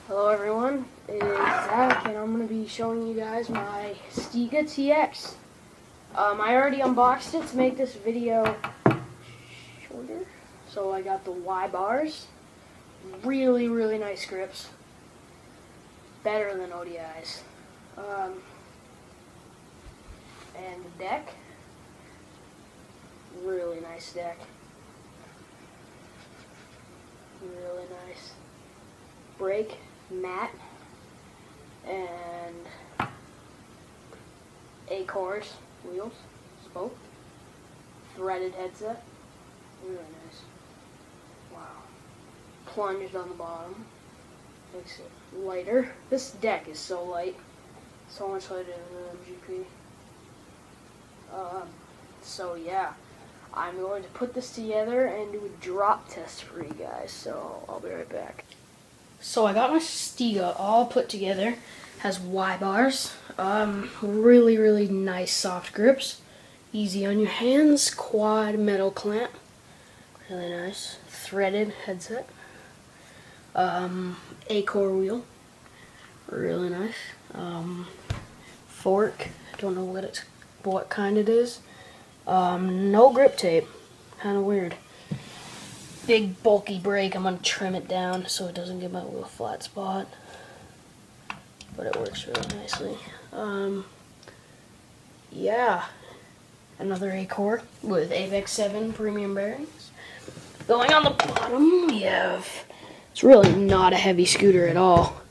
Hello everyone, it is Zach and I'm going to be showing you guys my Stiga TX. I already unboxed it to make this video shorter. So I got the Y bars, really nice grips, better than ODIs. And the deck, really nice deck, really nice. Brake, matte, and A-cores, wheels, spoke, threaded headset, really nice. Wow. Plunged on the bottom, makes it lighter. This deck is so light, so much lighter than the MGP. So yeah, I'm going to put this together and do a drop test for you guys, so I'll be right back. So I got my Stiga all put together, has Y bars, really nice soft grips, easy on your hands, quad metal clamp, really nice, threaded headset, A-core wheel, really nice, fork, don't know what kind it is, no grip tape, kind of weird. Big bulky brake. I'm going to trim it down so it doesn't give my wheel a flat spot, but it works really nicely. Yeah, another A-core with Apex 7 premium bearings. Going on the bottom, we have, it's really not a heavy scooter at all,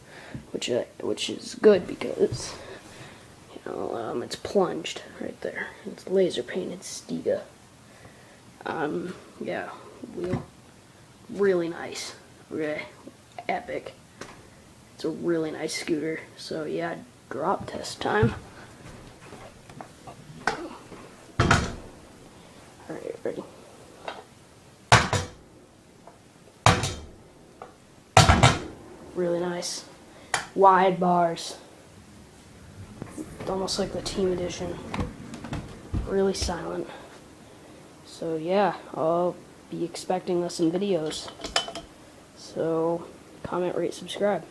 which is good because, you know, it's plunged right there. It's laser painted Stiga. Yeah, wheel. Really nice, really epic. It's a really nice scooter. So yeah, drop test time. Alright, ready. Really nice. Wide bars. It's almost like the Team Edition. Really silent. So yeah, I'll be expecting this in videos. So comment, rate, subscribe.